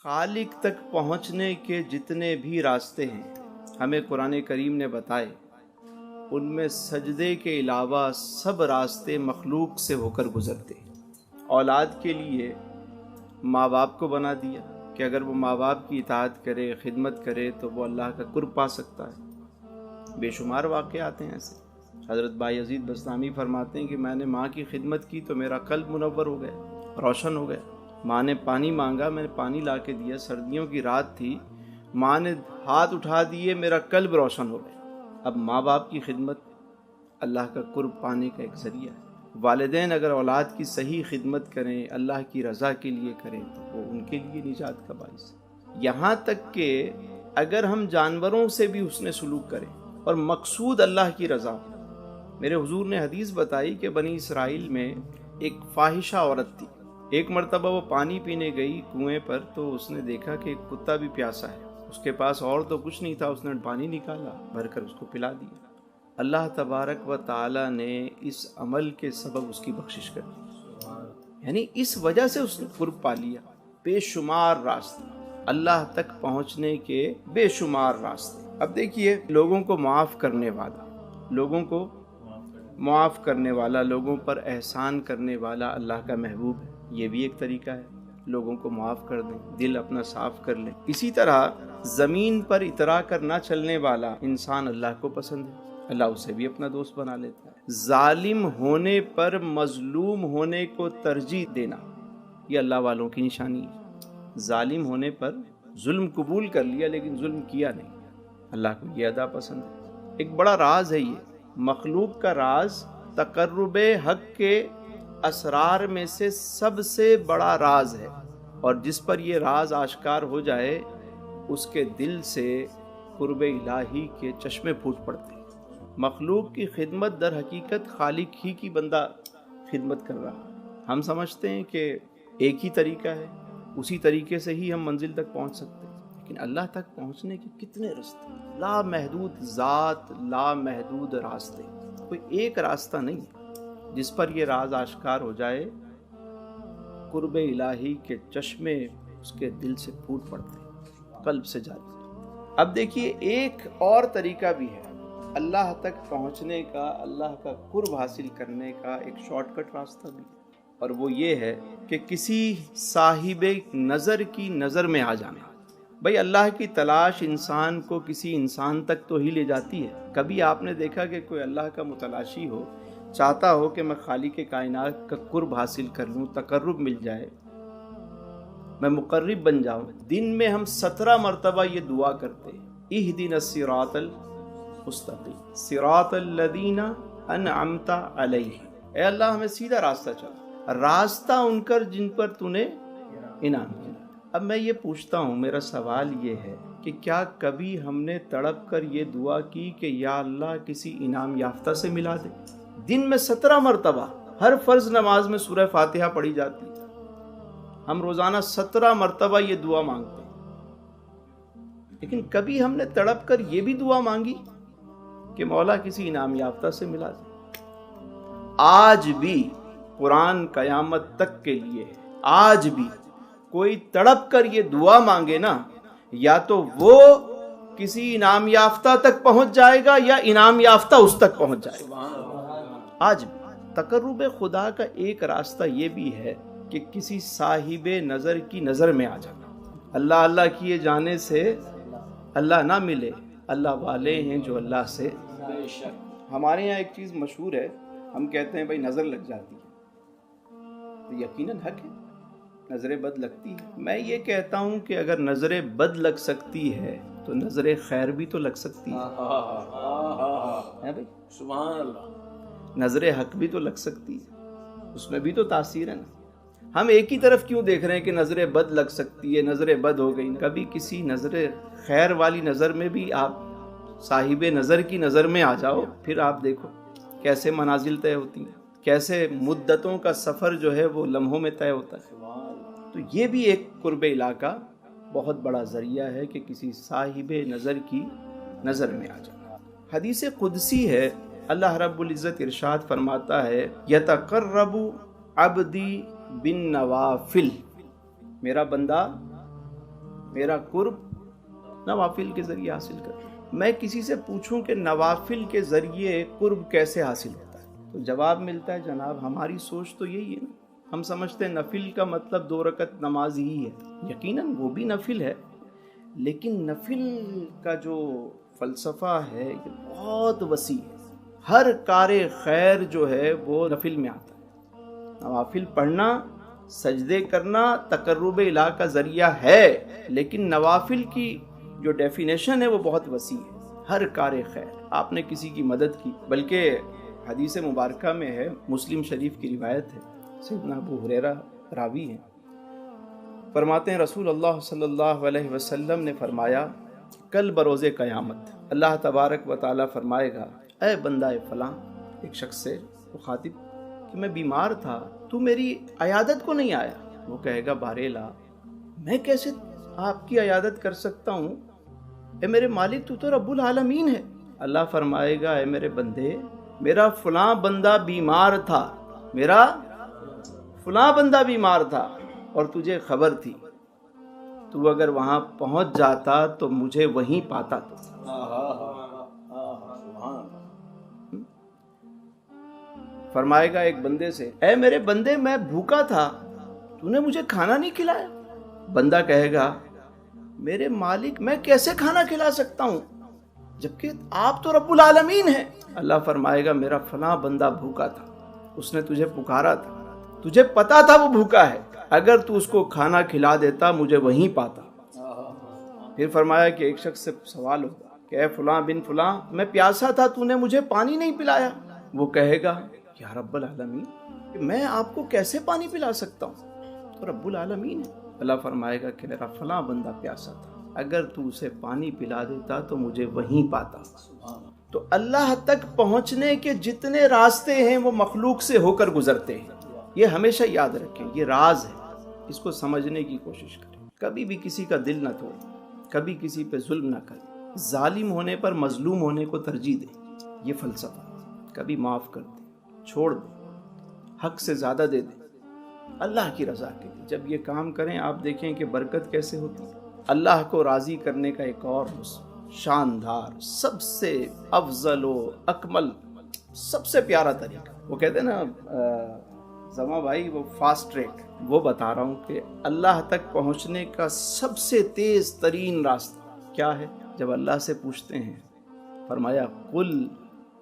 خالق تک پہنچنے کے جتنے بھی راستے ہیں ہمیں قرآن کریم نے بتائے، ان میں سجدے کے علاوہ سب راستے مخلوق سے ہو کر گزرتے ہیں۔ اولاد کے لیے ماں باپ کو بنا دیا کہ اگر وہ ماں باپ کی اطاعت کرے، خدمت کرے تو وہ اللہ کا قرب پا سکتا ہے۔ بے شمار واقعات ہیں ایسے۔ حضرت بایزید بستامی فرماتے ہیں کہ میں نے ماں کی خدمت کی تو میرا قلب منور ہو گیا، روشن ہو گیا۔ ماں نے پانی مانگا، میں نے پانی لا کے دیا، سردیوں کی رات تھی، ماں نے ہاتھ اٹھا دیے، میرا قلب روشن ہو گیا۔ اب ماں باپ کی خدمت اللہ کا قرب پانے کا ایک ذریعہ ہے۔ والدین اگر اولاد کی صحیح خدمت کریں، اللہ کی رضا کے لیے کریں تو وہ ان کے لیے نجات کا باعث ہے۔ یہاں تک کہ اگر ہم جانوروں سے بھی حسن سلوک کریں اور مقصود اللہ کی رضا ہو۔ میرے حضور نے حدیث بتائی کہ بنی اسرائیل میں ایک فاحشہ عورت تھی۔ ایک مرتبہ وہ پانی پینے گئی کنویں پر تو اس نے دیکھا کہ ایک کتا بھی پیاسا ہے، اس کے پاس اور تو کچھ نہیں تھا، اس نے پانی نکالا، بھر کر اس کو پلا دیا۔ اللہ تبارک و تعالی نے اس عمل کے سبب اس کی بخشش کر دی، یعنی اس وجہ سے اس نے قرب پا لیا۔ بے شمار راستے اللہ تک پہنچنے کے، بے شمار راستے۔ اب دیکھیے، لوگوں کو معاف کرنے والا، لوگوں کو معاف کرنے والا، لوگوں پر احسان کرنے والا اللہ کا محبوب ہے۔ یہ بھی ایک طریقہ ہے، لوگوں کو معاف کر دیں، دل اپنا صاف کر لیں۔ اسی طرح زمین پر اترا کر نہ چلنے والا انسان اللہ کو پسند ہے، اللہ اسے بھی اپنا دوست بنا لیتا ہے۔ ظالم ہونے پر مظلوم ہونے کو ترجیح دینا، یہ اللہ والوں کی نشانی ہے۔ ظالم ہونے پر ظلم قبول کر لیا لیکن ظلم کیا نہیں، اللہ کو یہ ادا پسند ہے۔ ایک بڑا راز ہے یہ، مخلوق کا راز، تقرب حق کے اسرار میں سے سب سے بڑا راز ہے، اور جس پر یہ راز آشکار ہو جائے اس کے دل سے قرب الہی کے چشمے پھوٹ پڑتے ہیں۔ مخلوق کی خدمت در حقیقت خالق ہی کی بندہ خدمت کر رہا ہے۔ ہم سمجھتے ہیں کہ ایک ہی طریقہ ہے، اسی طریقے سے ہی ہم منزل تک پہنچ سکتے ہیں، لیکن اللہ تک پہنچنے کے کتنے راستے، لامحدود ذات، لامحدود راستے، کوئی ایک راستہ نہیں جس پر یہ راز آشکار ہو جائے قرب الہی کے چشمے اس کے دل سے پھوٹ پڑتے ہیں، قلب سے جاری۔ اب دیکھیے، ایک اور طریقہ بھی ہے اللہ تک پہنچنے کا، اللہ کا قرب حاصل کرنے کا ایک شارٹ کٹ راستہ بھی، اور وہ یہ ہے کہ کسی صاحب نظر کی نظر میں آ جانا۔ بھئی اللہ کی تلاش انسان کو کسی انسان تک تو ہی لے جاتی ہے۔ کبھی آپ نے دیکھا کہ کوئی اللہ کا متلاشی ہو، چاہتا ہو کہ میں خالق کائنات کا قرب حاصل کر لوں، تقرب مل جائے، میں مقرب بن جاؤں؟ دن میں ہم 17 مرتبہ یہ دعا کرتے ہیں، اہدنا الصراط المستقیم صراط الذین انعمت علیہم، اے اللہ ہمیں سیدھا راستہ چلا، راستہ ان کر جن پر تو نے انعام کیا۔ اب میں یہ پوچھتا ہوں، میرا سوال یہ ہے کہ کیا کبھی ہم نے تڑپ کر یہ دعا کی کہ یا اللہ کسی انعام یافتہ سے ملا دے؟ دن میں 17 مرتبہ ہر فرض نماز میں سورہ فاتحہ پڑھی جاتی ہے، ہم روزانہ 17 مرتبہ یہ دعا مانگتے ہیں، لیکن کبھی ہم نے تڑپ کر یہ بھی دعا مانگی کہ مولا کسی انعام یافتہ سے ملا دے؟ آج بھی قرآن قیامت تک کے لیے ہے، آج بھی کوئی تڑپ کر یہ دعا مانگے نا، یا تو وہ کسی انعام یافتہ تک پہنچ جائے گا یا انعام یافتہ اس تک پہنچ جائے گا۔ آج بھی تقرب خدا کا ایک راستہ یہ بھی ہے کہ کسی صاحب نظر کی نظر میں آ جانا۔ اللہ اللہ کیے جانے سے اللہ نہ ملے، اللہ والے ہیں جو اللہ سے۔ ہمارے یہاں ایک چیز مشہور ہے، ہم کہتے ہیں بھائی نظر لگ جاتی ہے، تو یقیناً حق ہے، نظر بد لگتی ہے۔ میں یہ کہتا ہوں کہ اگر نظر بد لگ سکتی ہے تو نظر خیر بھی تو لگ سکتی ہے بھائی، سبحان اللہ۔ نظر حق بھی تو لگ سکتی ہے، اس میں بھی تو تاثیر ہے نا۔ ہم ایک ہی طرف کیوں دیکھ رہے ہیں کہ نظر بد لگ سکتی ہے، نظر بد ہو گئی؟ کبھی کسی نظر خیر والی نظر میں بھی آپ صاحب نظر کی نظر میں آ جاؤ، پھر آپ دیکھو کیسے منازل طے ہوتی ہیں، کیسے مدتوں کا سفر جو ہے وہ لمحوں میں طے ہوتا ہے۔ تو یہ بھی ایک قرب الہ کا بہت بڑا ذریعہ ہے کہ کسی صاحب نظر کی نظر میں آ جانا۔ حدیث قدسی ہے، اللہ رب العزت ارشاد فرماتا ہے، یتقرب عبدی بالنوافل، میرا بندہ میرا قرب نوافل کے ذریعے حاصل کرتے ہیں۔ میں کسی سے پوچھوں کہ نوافل کے ذریعے قرب کیسے حاصل ہوتا ہے تو جواب ملتا ہے جناب ہماری سوچ تو یہی ہے نا، ہم سمجھتے ہیں نفل کا مطلب 2 رکعت نماز ہی ہے، یقیناً وہ بھی نفل ہے، لیکن نفل کا جو فلسفہ ہے یہ بہت وسیع ہے۔ ہر کار خیر جو ہے وہ نفل میں آتا ہے۔ نوافل پڑھنا، سجدے کرنا تقرب الہ کا ذریعہ ہے، لیکن نوافل کی جو ڈیفینیشن ہے وہ بہت وسیع ہے۔ ہر کار خیر، آپ نے کسی کی مدد کی، بلکہ حدیث مبارکہ میں ہے، مسلم شریف کی روایت ہے، سیدنا ابو ہریرہ راوی ہیں، فرماتے ہیں رسول اللہ صلی اللہ علیہ وسلم نے فرمایا کل بروز قیامت اللہ تبارک و تعالیٰ فرمائے گا اے بندہ فلاں، ایک شخص سے مخاطب کہ میں بیمار تھا، تو میری عیادت کو نہیں آیا۔ وہ کہے گا باریلا، میں کیسے آپ کی عیادت کر سکتا ہوں؟ اے میرے مالک تو رب العالمین ہے۔ اللہ فرمائے گا اے میرے بندے، میرا فلاں بندہ بیمار تھا، میرا فلاں بندہ بیمار تھا اور تجھے خبر تھی، تو اگر وہاں پہنچ جاتا تو مجھے وہیں پاتا تو۔ فرمائے گا ایک بندے سے اے میرے بندے میں بھوکا تھا، تو نے مجھے کھانا نہیں کھلایا۔ بندہ کہے گا میرے مالک میں کیسے کھانا کھلا سکتا ہوں جبکہ آپ تو رب العالمین ہیں۔ اللہ فرمائے گا میرا فلاں بندہ بھوکا تھا، اس نے تجھے پکارا تھا، تجھے پتا تھا وہ بھوکا ہے، اگر تو اس کو کھانا کھلا دیتا مجھے وہیں پاتا۔ پھر فرمایا کہ ایک شخص سے سوال ہوگا کہ اے فلاں بن فلاں، میں پیاسا تھا، تو نے مجھے پانی نہیں پلایا۔ وہ کہے گا یا رب العالمین، میں آپ کو کیسے پانی پلا سکتا ہوں، تو رب العالمین ہے۔ اللہ فرمائے گا کہ میرا فلاں بندہ پیاسا تھا، اگر تو اسے پانی پلا دیتا تو مجھے وہیں پاتا۔ تو اللہ تک پہنچنے کے جتنے راستے ہیں وہ مخلوق سے ہو کر گزرتے ہیں، یہ ہمیشہ یاد رکھیں، یہ راز ہے، اس کو سمجھنے کی کوشش کریں۔ کبھی بھی کسی کا دل نہ توڑیں، کبھی کسی پہ ظلم نہ کریں، ظالم ہونے پر مظلوم ہونے کو ترجیح دیں، یہ فلسفہ۔ کبھی معاف کر دیں، چھوڑ دیں، حق سے زیادہ دے دیں، اللہ کی رضا کے لیے۔ جب یہ کام کریں آپ دیکھیں کہ برکت کیسے ہوتی ہے۔ اللہ کو راضی کرنے کا ایک اور شاندار، سب سے افضل و اکمل، سب سے پیارا طریقہ، وہ کہتے ہیں نا زما بھائی، وہ فاسٹ ٹریک، وہ بتا رہا ہوں کہ اللہ تک پہنچنے کا سب سے تیز ترین راستہ کیا ہے؟ جب اللہ سے پوچھتے ہیں، فرمایا قل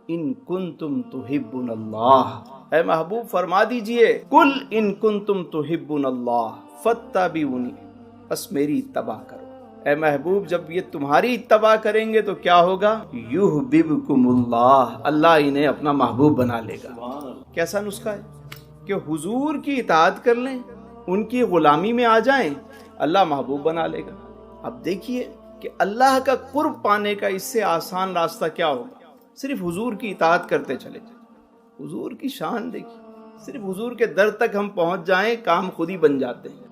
ان کنتم تحبون اللہ، اے محبوب فرما دیجئے قل ان کنتم تحبون اللہ فاتبعونی، بس میری اتباع کرو۔ اے محبوب جب یہ تمہاری اتباع کریں گے تو کیا ہوگا؟ یحببکم اللہ، اللہ انہیں اپنا محبوب بنا لے گا۔ کیسا نسخہ ہے کہ حضور کی اطاعت کر لیں، ان کی غلامی میں آ جائیں، اللہ محبوب بنا لے گا۔ اب دیکھیے کہ اللہ کا قرب پانے کا اس سے آسان راستہ کیا ہوگا؟ صرف حضور کی اطاعت کرتے چلے جائیں۔ حضور کی شان دیکھیے، صرف حضور کے در تک ہم پہنچ جائیں، کام خود ہی بن جاتے ہیں۔